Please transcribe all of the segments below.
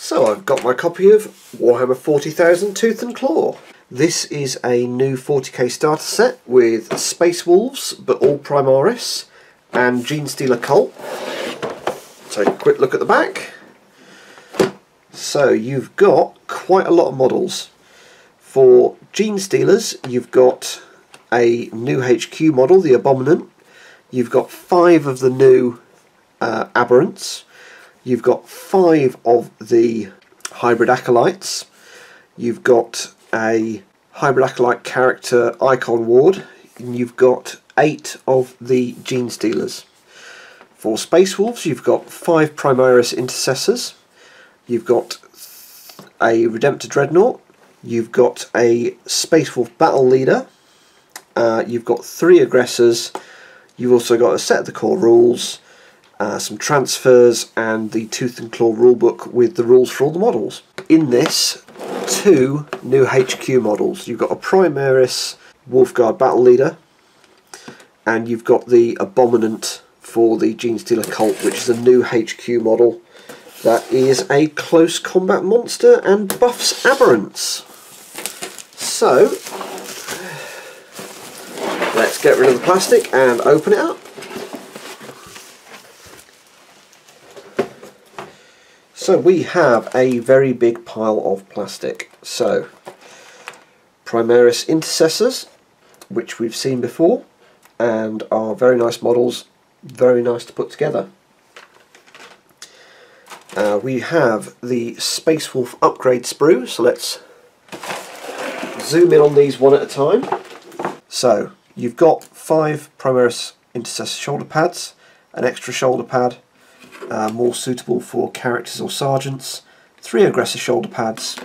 So I've got my copy of Warhammer 40,000 Tooth and Claw. This is a new 40k starter set with Space Wolves, but all Primaris, and Genestealer Cult. Take a quick look at the back. So you've got quite a lot of models. For Genestealers, you've got a new HQ model, the Abominant. You've got 5 of the new Aberrants. You've got 5 of the Hybrid Acolytes. You've got a Hybrid Acolyte character Icon Ward. And you've got 8 of the Genestealers. For Space Wolves, you've got 5 Primaris Intercessors. You've got a Redemptor Dreadnought. You've got a Space Wolf Battle Leader. You've got 3 Aggressors. You've also got a set of the core rules, some transfers, and the Tooth and Claw rulebook with the rules for all the models. In this, 2 new HQ models. You've got a Primaris Wolfguard Battle Leader, and you've got the Abominant for the Genestealer Cult, which is a new HQ model that is a close combat monster and buffs Aberrants. So let's get rid of the plastic and open it up. So we have a very big pile of plastic. So Primaris Intercessors, which we've seen before, and are very nice models, very nice to put together. We have the Space Wolf upgrade sprue, so let's zoom in on these one at a time. So you've got 5 Primaris Intercessor shoulder pads, an extra shoulder pad, more suitable for characters or sergeants, 3 Aggressor shoulder pads,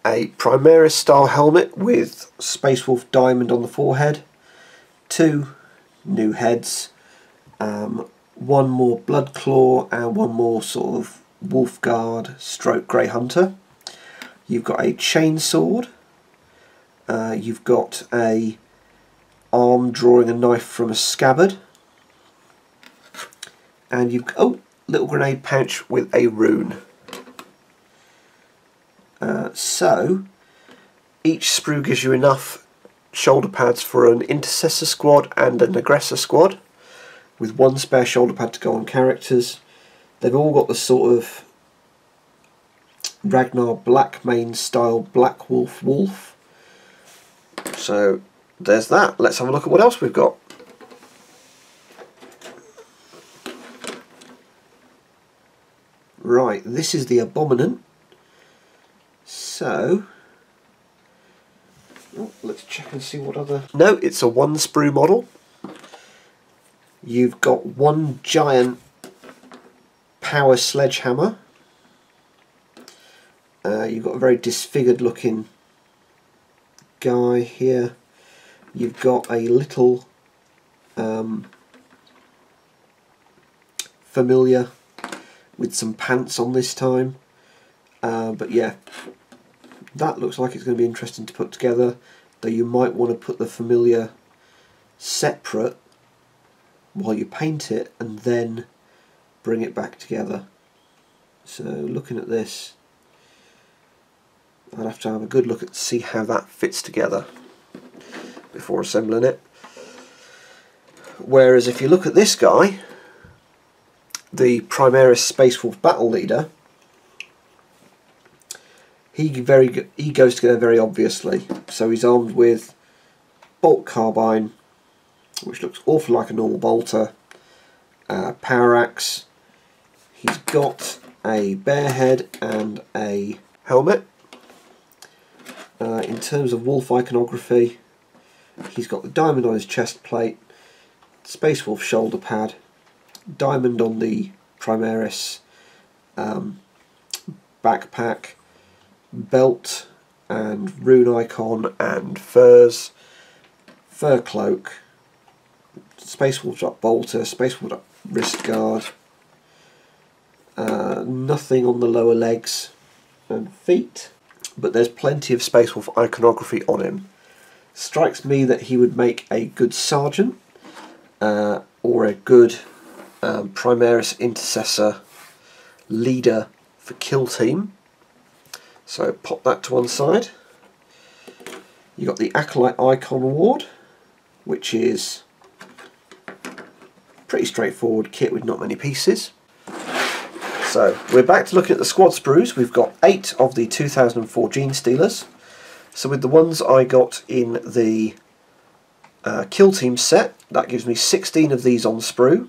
a Primaris style helmet with Space Wolf diamond on the forehead, 2 new heads, 1 more Blood Claw and 1 more sort of Wolf Guard stroke Grey Hunter. You've got a chain sword. You've got a arm drawing a knife from a scabbard. And you've got little grenade pouch with a rune. So each sprue gives you enough shoulder pads for an intercessor squad and an aggressor squad, with 1 spare shoulder pad to go on characters. They've all got the sort of Ragnar Blackmane style Black Wolf wolf. So there's that. Let's have a look at what else we've got. Right, this is the Abominant. So let's check and see what other... No, it's a 1 sprue model. You've got 1 giant power sledgehammer. You've got a very disfigured looking guy here. You've got a little familiar with some pants on this time. But yeah, that looks like it's going to be interesting to put together, though you might want to put the familiar separate while you paint it and then bring it back together. So looking at this, I'd have to have a good look at see how that fits together before assembling it. Whereas if you look at this guy, the Primaris Space Wolf Battle Leader, he goes together very obviously. So he's armed with bolt carbine, which looks awful like a normal bolter, power axe. He's got a bear head and a helmet. In terms of wolf iconography, he's got the diamond on his chest plate, Space Wolf shoulder pad, diamond on the Primaris backpack, belt and rune icon and furs, fur cloak, Space Wolf bolter, Space Wolf wrist guard, nothing on the lower legs and feet, but there's plenty of Space Wolf iconography on him. Strikes me that he would make a good sergeant or a good Primaris intercessor leader for Kill Team. So pop that to one side. You've got the Acolyte Icon Award, which is pretty straightforward kit with not many pieces. So we're back to looking at the squad sprues. We've got 8 of the 2004 Genestealers. So with the ones I got in the Kill Team set, that gives me 16 of these on sprue,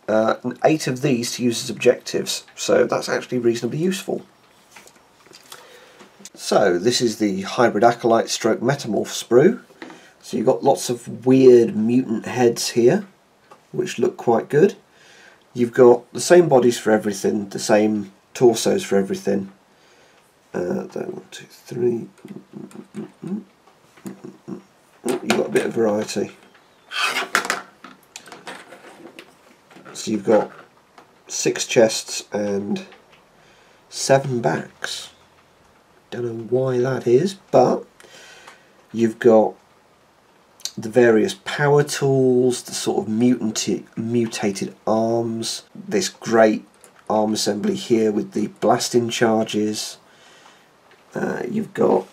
and 8 of these to use as objectives. So that's actually reasonably useful. So this is the Hybrid Acolyte stroke Metamorph sprue. So you've got lots of weird mutant heads here, which look quite good. You've got the same bodies for everything, the same torsos for everything. 1, 2, 3. You've got a bit of variety. So you've got 6 chests and 7 backs. Don't know why that is, but you've got the various power tools, the sort of mutated arms, this great arm assembly here with the blasting charges. You've got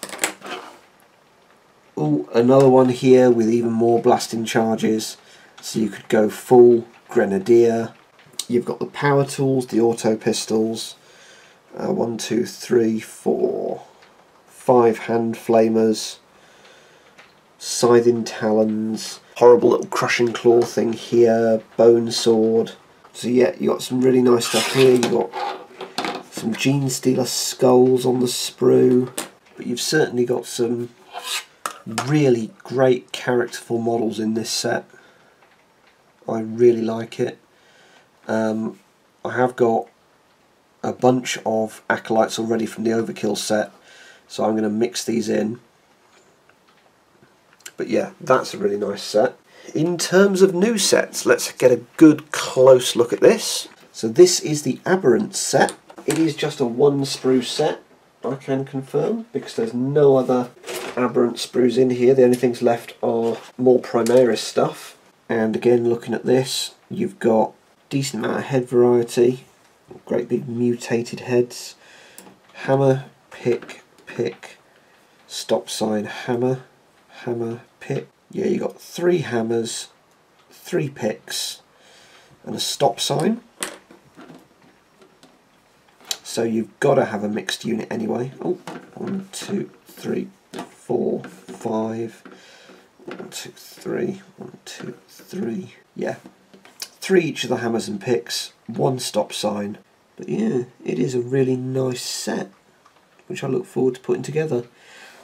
another one here with even more blasting charges, so you could go full grenadier. You've got the power tools, the auto pistols, 1, 2, 3, 4, 5 hand flamers, scything talons, horrible little crushing claw thing here, bone sword. So yeah, you got some really nice stuff here. You've got some Genestealer skulls on the sprue, but you've certainly got some really great characterful models in this set. I really like it. I have got a bunch of acolytes already from the Overkill set, so I'm going to mix these in. But yeah, that's a really nice set. In terms of new sets, let's get a good close look at this. So this is the Aberrant set. It is just a 1 sprue set, I can confirm, because there's no other Aberrant sprues in here. The only things left are more Primaris stuff. And again, looking at this, you've got decent amount of head variety, great big mutated heads, hammer, pick, pick, stop sign, hammer, hammer, pick. Yeah, you got 3 hammers, 3 picks, and a stop sign. So you've got to have a mixed unit anyway. Oh, 1, 2, 3, 4, 5. 1, 2, 3. 1, 2, 3. Yeah, 3 each of the hammers and picks, 1 stop sign. But yeah, it is a really nice set, which I look forward to putting together.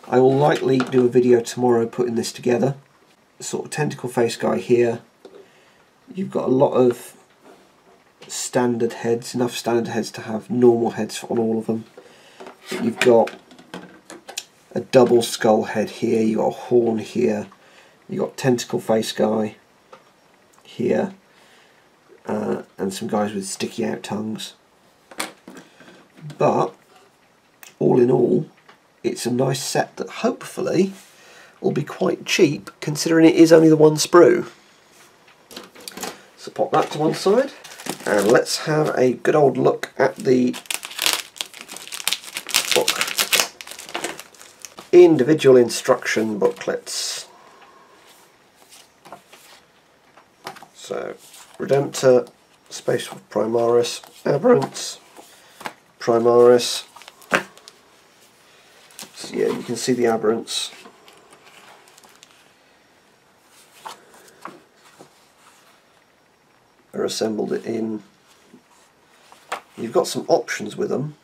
I will likely do a video tomorrow putting this together. Sort of tentacle face guy here. You've got a lot of standard heads, enough standard heads to have normal heads on all of them. But you've got a double skull head here, you've got a horn here, you've got tentacle face guy here, and some guys with sticky out tongues. But all in all, it's a nice set that hopefully will be quite cheap, considering it is only the 1 sprue. So pop that to one side, and let's have a good old look at the book. Individual instruction booklets. So, Redemptor, Space Wolf Primaris, Aberrants, Primaris. So yeah, you can see the Aberrants. Are assembled it in. You've got some options with them,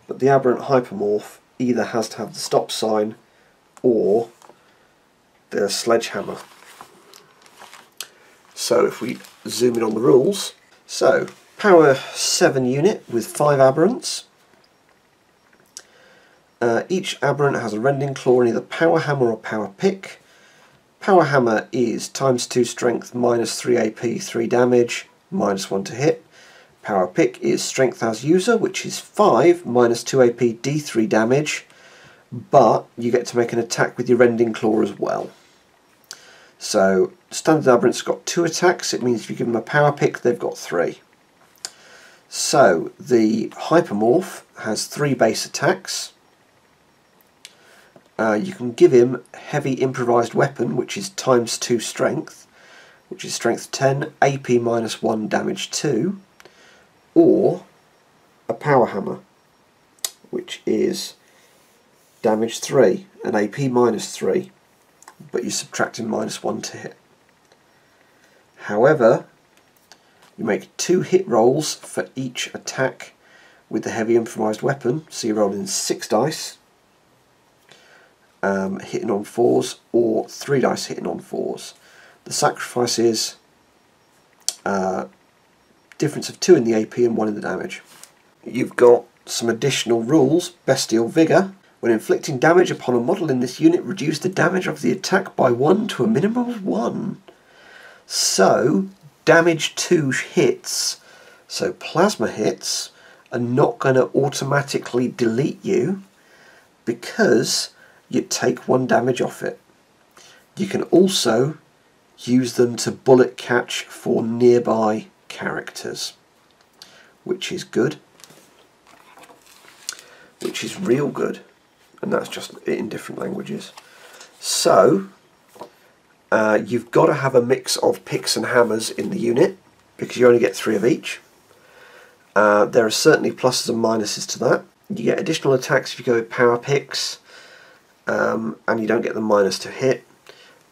but the Aberrant Hypermorph either has to have the stop sign or the sledgehammer. So if we zoom in on the rules, so power 7 unit with 5 Aberrants. Each Aberrant has a rending claw in either power hammer or power pick. Power hammer is ×2 strength, -3 AP, 3 damage, -1 to hit. Power pick is strength as user, which is 5, -2 AP, D3 damage, but you get to make an attack with your rending claw as well. So standard Aberrant's got 2 attacks. It means if you give them a power pick, they've got 3. So the Hypermorph has 3 base attacks. You can give him Heavy Improvised Weapon, which is ×2 strength, which is strength 10, AP -1, damage 2, or a Power Hammer, which is damage 3 and AP -3, but you're subtracting -1 to hit. However, you make 2 hit rolls for each attack with the Heavy Improvised Weapon, so you're rolling 6 dice, hitting on 4s, or 3 dice hitting on 4s. The sacrifice is difference of 2 in the AP and 1 in the damage. You've got some additional rules. Bestial Vigour. When inflicting damage upon a model in this unit, reduce the damage of the attack by 1 to a minimum of 1. So, damage 2 hits, so plasma hits, are not going to automatically delete you because you take 1 damage off it. You can also use them to bullet catch for nearby characters, which is good, which is real good, and that's just in different languages. So you've got to have a mix of picks and hammers in the unit because you only get 3 of each. There are certainly pluses and minuses to that. You get additional attacks if you go with power picks, and you don't get the minus to hit,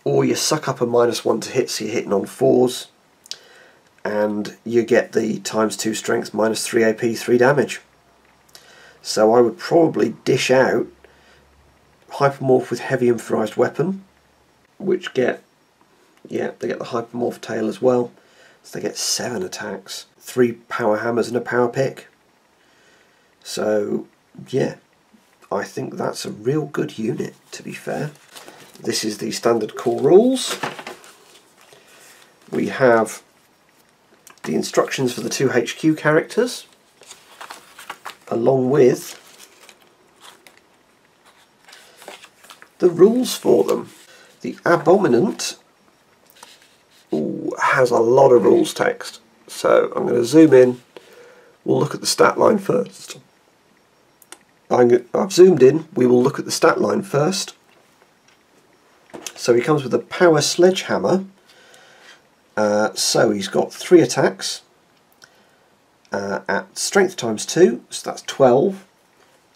or you suck up a -1 to hit, so you're hitting on 4s, and you get the ×2 strength, -3 AP, 3 damage. So I would probably dish out Hypermorph with Heavy Improvised Weapon, which get, yeah, they get the Hypermorph tail as well, so they get 7 attacks, 3 power hammers and a power pick. So yeah, I think that's a real good unit, to be fair. This is the standard core rules. We have the instructions for the 2 HQ characters, along with the rules for them. The Abominant has a lot of rules text, so I'm going to zoom in. We'll look at the stat line first. I've zoomed in. We will look at the stat line first. So he comes with a power sledgehammer. So he's got 3 attacks at strength ×2, so that's 12,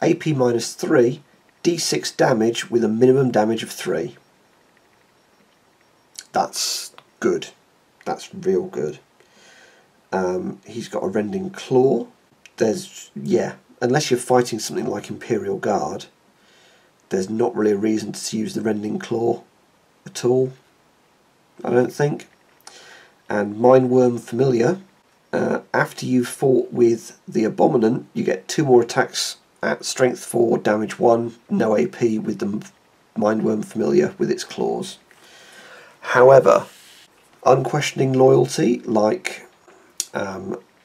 AP -3, D6 damage with a minimum damage of 3. That's good. That's real good. He's got a rending claw. There's, yeah, unless you're fighting something like Imperial Guard, there's not really a reason to use the rending claw at all, I don't think. And Mindworm Familiar. After you've fought with the Abominant, you get 2 more attacks at strength 4, damage 1, no AP with the Mindworm Familiar with its claws. However, unquestioning loyalty, like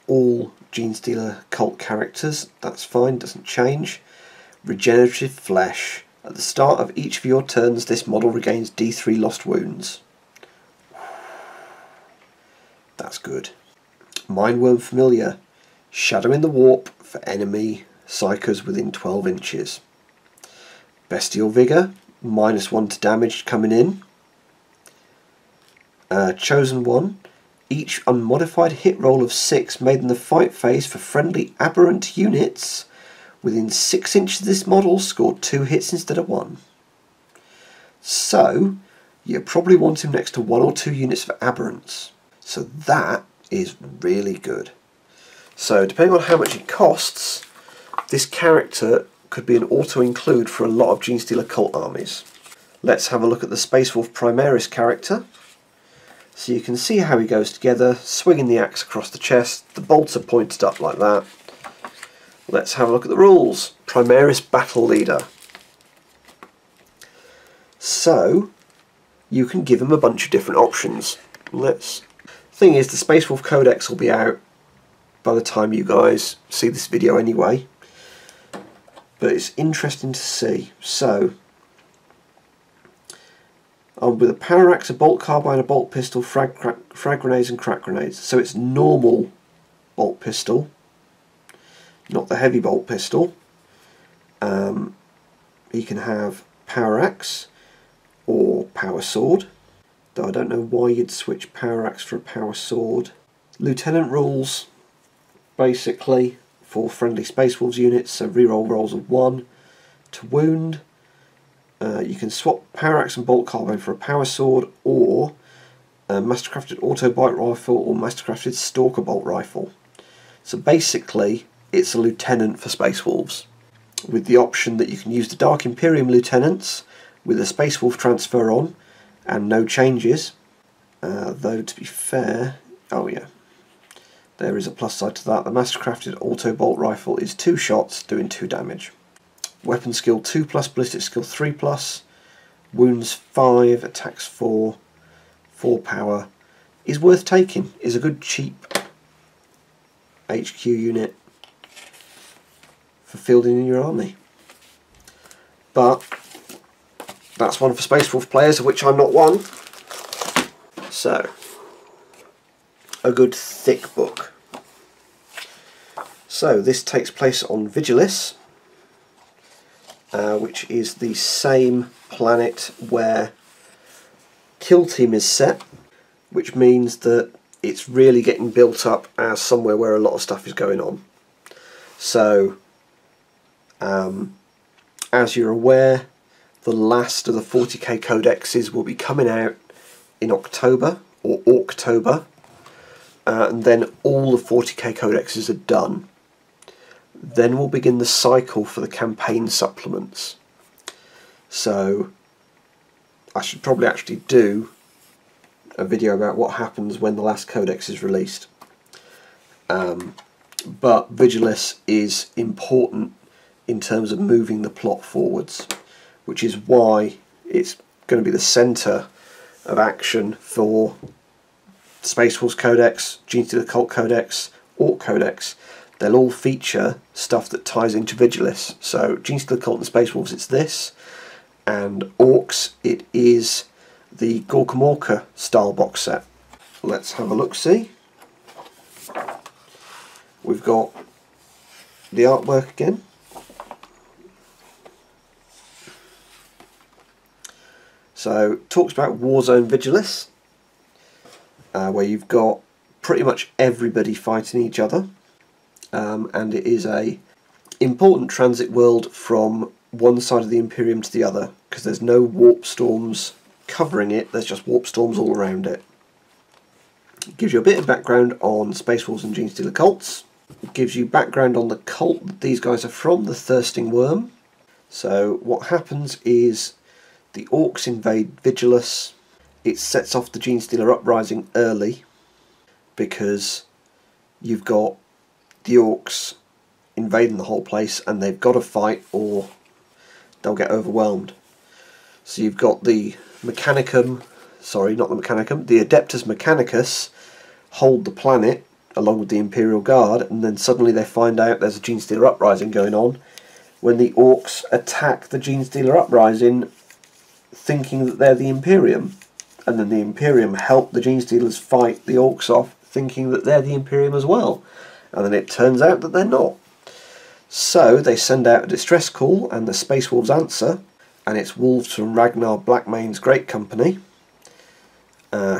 all Genestealer cult characters, that's fine, doesn't change. Regenerative Flesh. At the start of each of your turns, this model regains D3 lost wounds. That's good. Mindworm Familiar. Shadow in the Warp for enemy psychers within 12 inches. Bestial Vigour. -1 to damage coming in. Chosen One. Each unmodified hit roll of 6 made in the fight phase for friendly Aberrant units within 6 inches of this model scored 2 hits instead of 1. So you probably want him next to 1 or 2 units for Aberrants. So that is really good. So depending on how much it costs, this character could be an auto-include for a lot of Genestealer cult armies. Let's have a look at the Space Wolf Primaris character. So you can see how he goes together, swinging the axe across the chest, the bolts are pointed up like that. Let's have a look at the rules. Primaris Battle Leader. So, you can give him a bunch of different options. Thing is, the Space Wolf Codex will be out by the time you guys see this video anyway. But it's interesting to see. So, with a power axe, a bolt carbine, a bolt pistol, frag grenades and crack grenades. So it's normal bolt pistol, not the heavy bolt pistol. He can have power axe or power sword, though I don't know why you'd switch power axe for a power sword. Lieutenant rules basically for friendly Space Wolves units, so reroll rolls of 1 to wound. You can swap power axe and bolt carbine for a power sword, or a mastercrafted auto bite rifle or mastercrafted stalker bolt rifle. So basically it's a lieutenant for Space Wolves, with the option that you can use the Dark Imperium lieutenants with a Space Wolf transfer on and no changes. Though to be fair, oh yeah, there is a plus side to that. The mastercrafted auto bolt rifle is 2 shots doing 2 damage. Weapon skill 2+, ballistic skill 3+, wounds 5, attacks 4, 4 power. Is worth taking, is a good cheap HQ unit for fielding in your army. But that's one for Space Wolf players, of which I'm not one. So, a good thick book. So this takes place on Vigilis, which is the same planet where Kill Team is set, which means that it's really getting built up as somewhere where a lot of stuff is going on. So, as you're aware, the last of the 40k codexes will be coming out in October, or October, and then all the 40k codexes are done. Then we'll begin the cycle for the campaign supplements. So I should probably actually do a video about what happens when the last codex is released. But Vigilis is important in terms of moving the plot forwards, which is why it's going to be the centre of action for Space Wolves Codex, Genestealer Cult Codex, Orc Codex. They'll all feature stuff that ties into Vigilis. So Genestealer Cult and Space Wolves, it's this, and Orcs, it is the Gorka Morka style box set. Let's have a look-see. We've got the artwork again. So talks about Warzone Vigilis, where you've got pretty much everybody fighting each other, and it is a important transit world from one side of the Imperium to the other, because there's no warp storms covering it, there's just warp storms all around it. It gives you a bit of background on Space Wolves and Genestealer cults. It gives you background on the cult that these guys are from, the Thirsting Worm. So what happens is the Orcs invade Vigilis. It sets off the Genestealer uprising early, because you've got the Orcs invading the whole place and they've got to fight or they'll get overwhelmed. So you've got the Mechanicum, sorry, not the Mechanicum, the Adeptus Mechanicus hold the planet along with the Imperial Guard, and then suddenly they find out there's a Genestealer uprising going on when the Orcs attack the Genestealer uprising thinking that they're the Imperium, and then the Imperium help the Genestealers fight the Orcs off thinking that they're the Imperium as well, and then it turns out that they're not. So they send out a distress call and the Space Wolves answer, and it's wolves from Ragnar Blackmane's Great Company,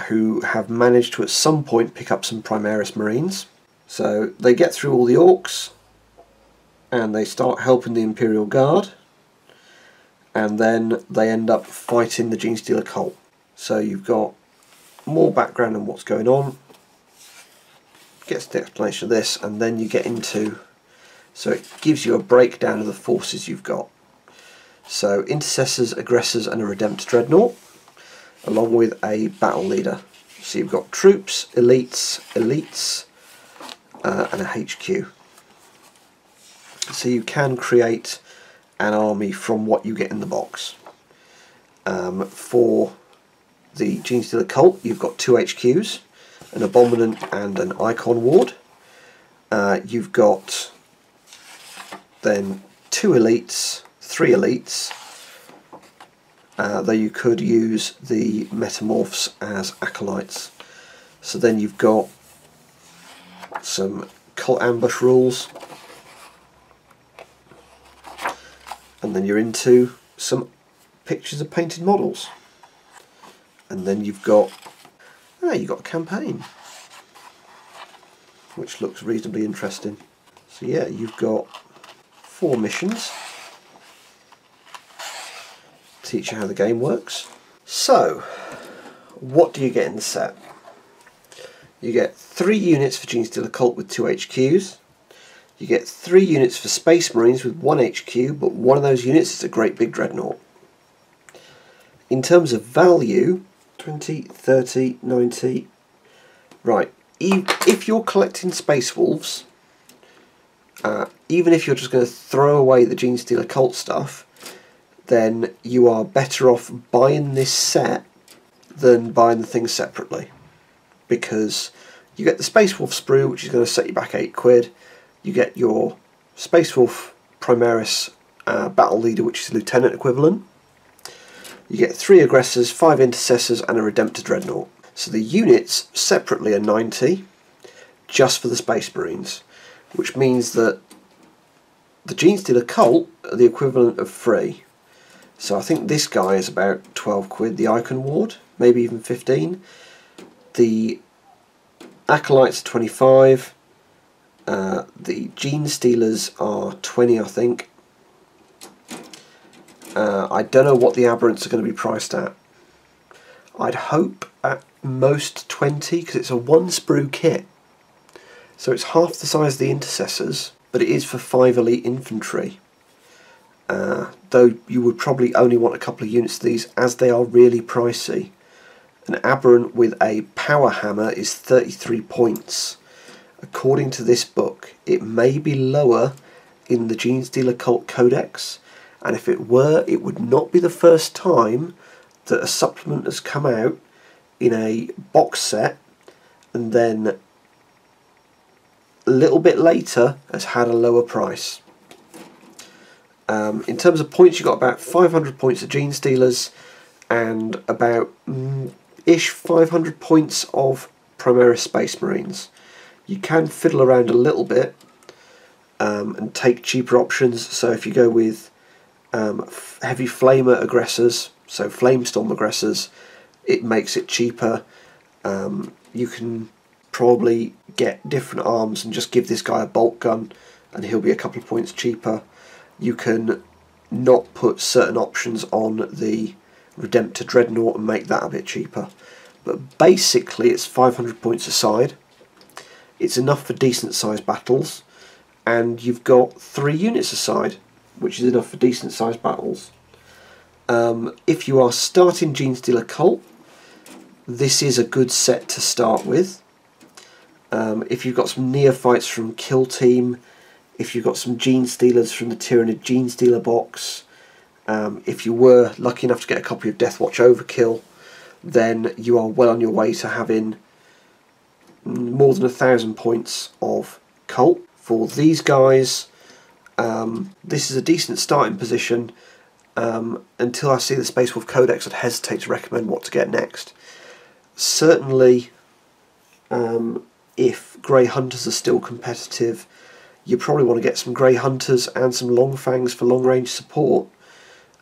who have managed to at some point pick up some Primaris Marines. So they get through all the Orcs and they start helping the Imperial Guard, and then they end up fighting the Genestealer cult. So you've got more background on what's going on, gets the explanation of this, and then you get into, so it gives you a breakdown of the forces you've got. So intercessors, aggressors and a Redemptor Dreadnought, along with a battle leader. So you've got troops, elites, and a HQ. So you can create an army from what you get in the box. For the Genestealer cult, you've got 2 HQs, an Abominant and an Icon Ward. You've got then 2 elites, 3 elites, though you could use the Metamorphs as acolytes. So then you've got some cult ambush rules, and then you're into some pictures of painted models. And then you've got a campaign, which looks reasonably interesting. So yeah, you've got 4 missions. Teach you how the game works. So, what do you get in the set? You get 3 units for Genestealer Cult with 2 HQs. You get 3 units for Space Marines with 1 HQ, but one of those units is a great big dreadnought. In terms of value, 20, 30, 90... Right, if you're collecting Space Wolves, even if you're just going to throw away the Genestealer Cult stuff, then you are better off buying this set than buying the things separately. Because you get the Space Wolf sprue, which is going to set you back £8. You get your Space Wolf Primaris Battle Leader, which is Lieutenant equivalent. You get 3 Aggressors, 5 Intercessors and a Redemptor Dreadnought. So the units separately are 90, just for the Space Marines, which means that the Genestealer Cult are the equivalent of 3. So I think this guy is about £12, the Icon Ward, maybe even 15. The Acolytes are 25. The Genestealers are 20, I think. I don't know what the Aberrants are going to be priced at. I'd hope at most 20, because it's a 1 sprue kit. So it's half the size of the Intercessors, but it is for 5 elite infantry. Though you would probably only want a couple of units of these, as they are really pricey. An Aberrant with a power hammer is 33 points. According to this book, it may be lower in the Genestealer Cult Codex, and if it were, it would not be the first time that a supplement has come out in a box set and then a little bit later has had a lower price. In terms of points, you've got about 500 points of Genestealers and about 500 points of Primaris Space Marines. You can fiddle around a little bit and take cheaper options. So if you go with heavy flamer aggressors, so flamestorm aggressors, it makes it cheaper. You can probably get different arms and just give this guy a bolt gun and he'll be a couple of points cheaper. You can not put certain options on the Redemptor Dreadnought and make that a bit cheaper. But basically it's 500 points a side. It's enough for decent sized battles, and you've got 3 units a side, which is enough for decent sized battles. If you are starting Genestealer Cult, this is a good set to start with. If you've got some neophytes from Kill Team, if you've got some Genestealers from the Tyranid Genestealer box, if you were lucky enough to get a copy of Deathwatch Overkill, then you are well on your way to having more than 1,000 points of Cult. For these guys, this is a decent starting position. Until I see the Space Wolf Codex, I'd hesitate to recommend what to get next. Certainly, if Grey Hunters are still competitive, you probably want to get some Grey Hunters and some Long Fangs for long range support,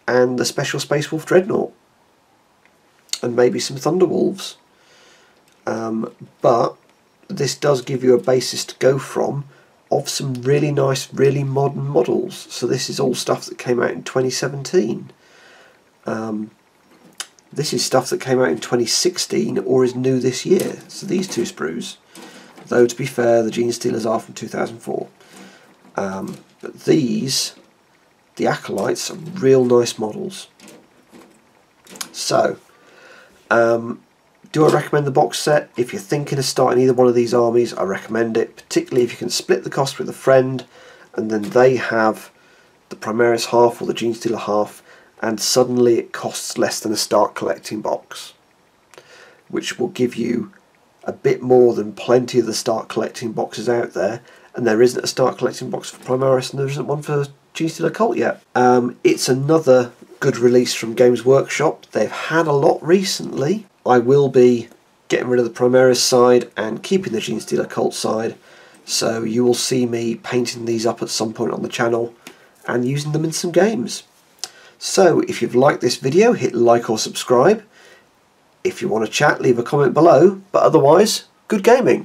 and the Special Space Wolf Dreadnought, and maybe some Thunderwolves. But this does give you a basis to go from of some really nice, really modern models. So this is all stuff that came out in 2017. This is stuff that came out in 2016 or is new this year. So these 2 sprues, though to be fair, the Genestealers are from 2004. But these, the Acolytes, are real nice models. So, do I recommend the box set? If you're thinking of starting either one of these armies, I recommend it, particularly if you can split the cost with a friend, and then they have the Primaris half or the Genestealer half, and suddenly it costs less than a start collecting box, which will give you a bit more than plenty of the start collecting boxes out there. And there isn't a start collecting box for Primaris, and there isn't one for Genestealer Cult yet. It's another good release from Games Workshop. They've had a lot recently. I will be getting rid of the Primaris side and keeping the Genestealer Cult side, so you will see me painting these up at some point on the channel, and using them in some games. So if you've liked this video, hit like or subscribe. If you want to chat, leave a comment below, but otherwise, good gaming.